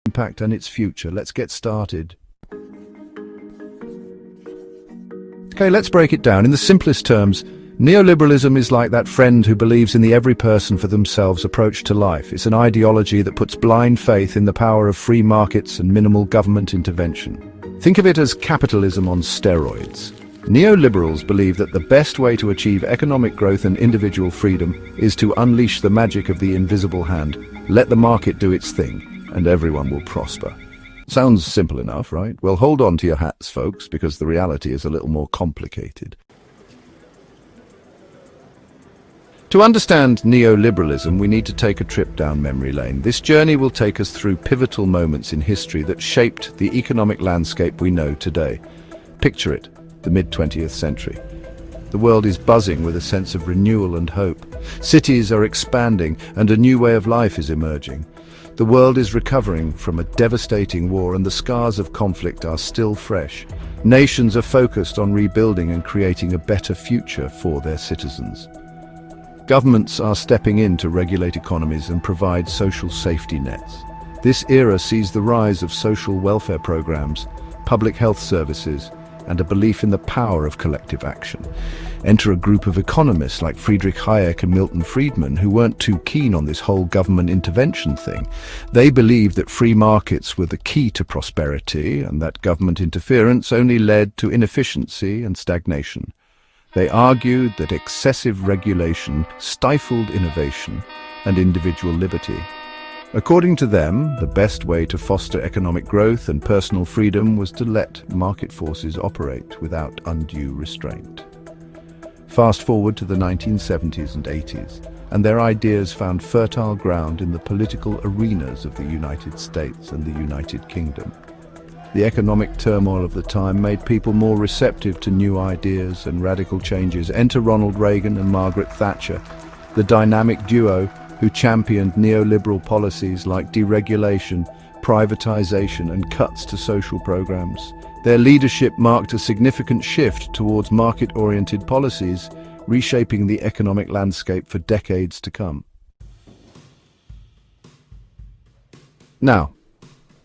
impact and its future. Let's get started. Okay, let's break it down. In the simplest terms, neoliberalism is like that friend who believes in the every person for themselves approach to life. It's an ideology that puts blind faith in the power of free markets and minimal government intervention. Think of it as capitalism on steroids. Neoliberals believe that the best way to achieve economic growth and individual freedom is to unleash the magic of the invisible hand, let the market do its thing, and everyone will prosper. Sounds simple enough, right? Well, hold on to your hats, folks, because the reality is a little more complicated. To understand neoliberalism, we need to take a trip down memory lane. This journey will take us through pivotal moments in history that shaped the economic landscape we know today. Picture it, the mid-20th century. The world is buzzing with a sense of renewal and hope. Cities are expanding and a new way of life is emerging. The world is recovering from a devastating war and the scars of conflict are still fresh. Nations are focused on rebuilding and creating a better future for their citizens. Governments are stepping in to regulate economies and provide social safety nets. This era sees the rise of social welfare programs, public health services, and a belief in the power of collective action. Enter a group of economists like Friedrich Hayek and Milton Friedman who weren't too keen on this whole government intervention thing. They believed that free markets were the key to prosperity and that government interference only led to inefficiency and stagnation. They argued that excessive regulation stifled innovation and individual liberty. According to them, the best way to foster economic growth and personal freedom was to let market forces operate without undue restraint. Fast forward to the 1970s and 80s, and their ideas found fertile ground in the political arenas of the United States and the United Kingdom. The economic turmoil of the time made people more receptive to new ideas and radical changes. Enter Ronald Reagan and Margaret Thatcher, the dynamic duo who championed neoliberal policies like deregulation, privatization, and cuts to social programs. Their leadership marked a significant shift towards market-oriented policies, reshaping the economic landscape for decades to come. Now,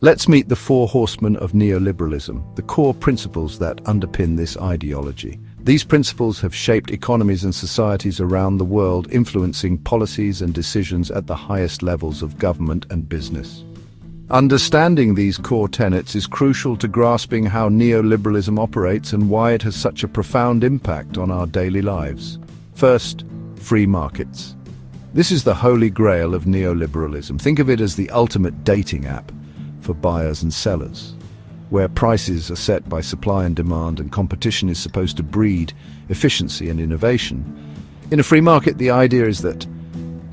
let's meet the four horsemen of neoliberalism, the core principles that underpin this ideology. These principles have shaped economies and societies around the world, influencing policies and decisions at the highest levels of government and business. Understanding these core tenets is crucial to grasping how neoliberalism operates and why it has such a profound impact on our daily lives. First, free markets. This is the holy grail of neoliberalism. Think of it as the ultimate dating app for buyers and sellers, where prices are set by supply and demand and competition is supposed to breed efficiency and innovation. In a free market, the idea is that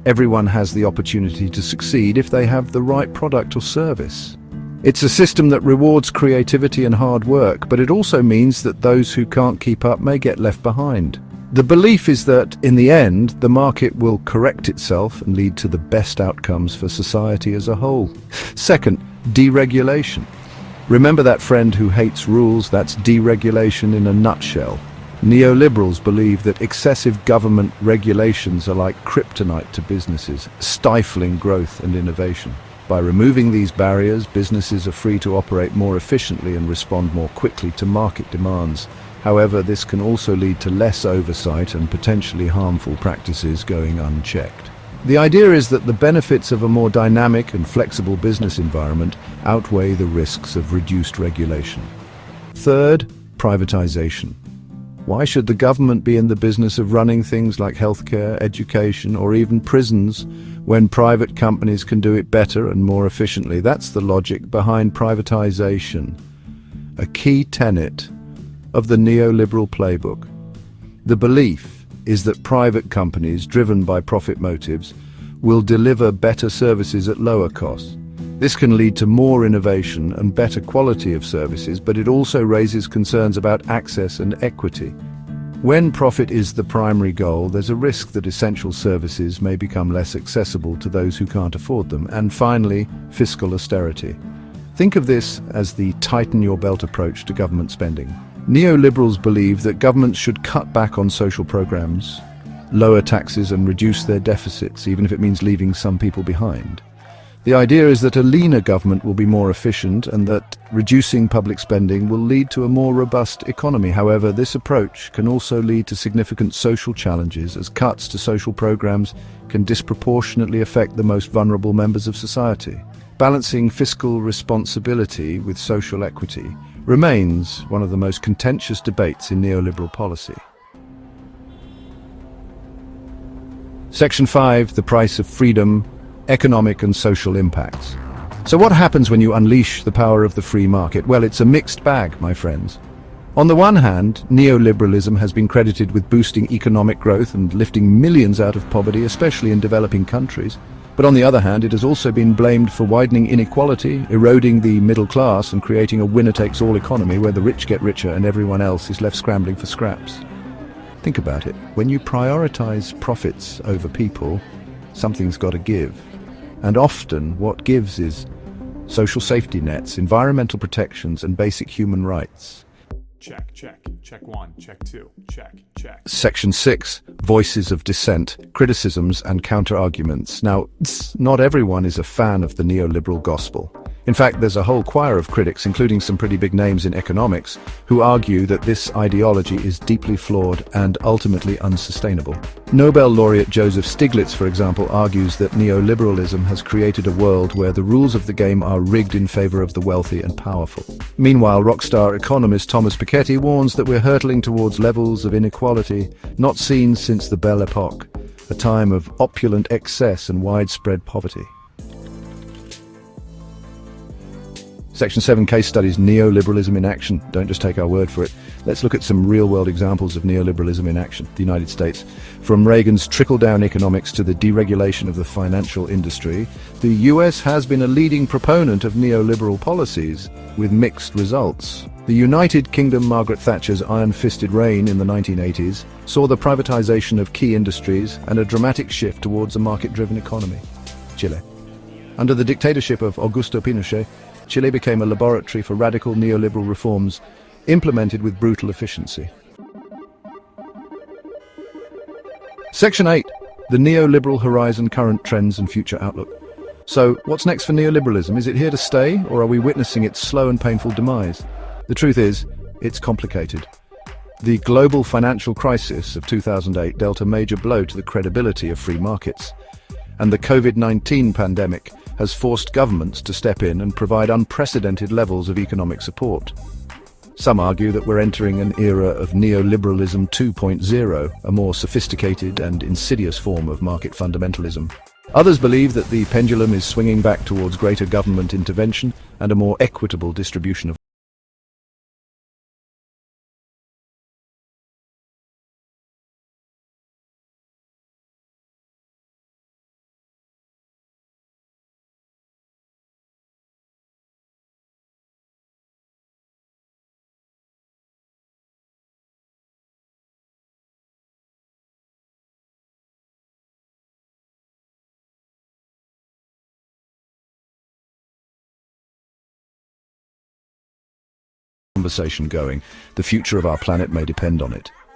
everyone has the opportunity to succeed if they have the right product or service. It's a system that rewards creativity and hard work, but it also means that those who can't keep up may get left behind. The belief is that, in the end, the market will correct itself and lead to the best outcomes for society as a whole. Second, deregulation. Remember that friend who hates rules? That's deregulation in a nutshell. Neoliberals believe that excessive government regulations are like kryptonite to businesses, stifling growth and innovation. By removing these barriers, businesses are free to operate more efficiently and respond more quickly to market demands. However, this can also lead to less oversight and potentially harmful practices going unchecked. The idea is that the benefits of a more dynamic and flexible business environment outweigh the risks of reduced regulation. Third, privatization. Why should the government be in the business of running things like healthcare, education, or even prisons when private companies can do it better and more efficiently? That's the logic behind privatization, a key tenet of the neoliberal playbook. The belief is that private companies, driven by profit motives, will deliver better services at lower costs. This can lead to more innovation and better quality of services, but it also raises concerns about access and equity. When profit is the primary goal, there's a risk that essential services may become less accessible to those who can't afford them. And finally, fiscal austerity. Think of this as the tighten your belt approach to government spending. Neoliberals believe that governments should cut back on social programs, lower taxes and reduce their deficits, even if it means leaving some people behind. The idea is that a leaner government will be more efficient and that reducing public spending will lead to a more robust economy. However, this approach can also lead to significant social challenges, as cuts to social programs can disproportionately affect the most vulnerable members of society. Balancing fiscal responsibility with social equity remains one of the most contentious debates in neoliberal policy. Section 5, the price of freedom, economic and social impacts. So what happens when you unleash the power of the free market? Well, it's a mixed bag, my friends. On the one hand, neoliberalism has been credited with boosting economic growth and lifting millions out of poverty, especially in developing countries. But on the other hand, it has also been blamed for widening inequality, eroding the middle class, and creating a winner-takes-all economy where the rich get richer and everyone else is left scrambling for scraps. Think about it. When you prioritize profits over people, something's got to give. And often what gives is social safety nets, environmental protections, and basic human rights. Check, check. Check 1, check 2, check, check. Section 6, voices of dissent, criticisms and counter-arguments. Now, not everyone is a fan of the neoliberal gospel. In fact, there's a whole choir of critics, including some pretty big names in economics, who argue that this ideology is deeply flawed and ultimately unsustainable. Nobel laureate Joseph Stiglitz, for example, argues that neoliberalism has created a world where the rules of the game are rigged in favor of the wealthy and powerful. Meanwhile, rockstar economist Thomas Piketty warns that we're hurtling towards levels of inequality not seen since the Belle Epoque, a time of opulent excess and widespread poverty. Section 7, case studies, neoliberalism in action. Don't just take our word for it. Let's look at some real-world examples of neoliberalism in action. The United States. From Reagan's trickle-down economics to the deregulation of the financial industry, the US has been a leading proponent of neoliberal policies, with mixed results. The United Kingdom, Margaret Thatcher's iron-fisted reign in the 1980s, saw the privatization of key industries and a dramatic shift towards a market-driven economy. Chile. Under the dictatorship of Augusto Pinochet, Chile became a laboratory for radical neoliberal reforms implemented with brutal efficiency. Section 8, the neoliberal horizon, current trends and future outlook. So, what's next for neoliberalism? Is it here to stay, or are we witnessing its slow and painful demise? The truth is, it's complicated. The global financial crisis of 2008 dealt a major blow to the credibility of free markets, and the COVID-19 pandemic has forced governments to step in and provide unprecedented levels of economic support. Some argue that we're entering an era of neoliberalism 2.0, a more sophisticated and insidious form of market fundamentalism. Others believe that the pendulum is swinging back towards greater government intervention and a more equitable distribution of conversation going. The future of our planet may depend on it.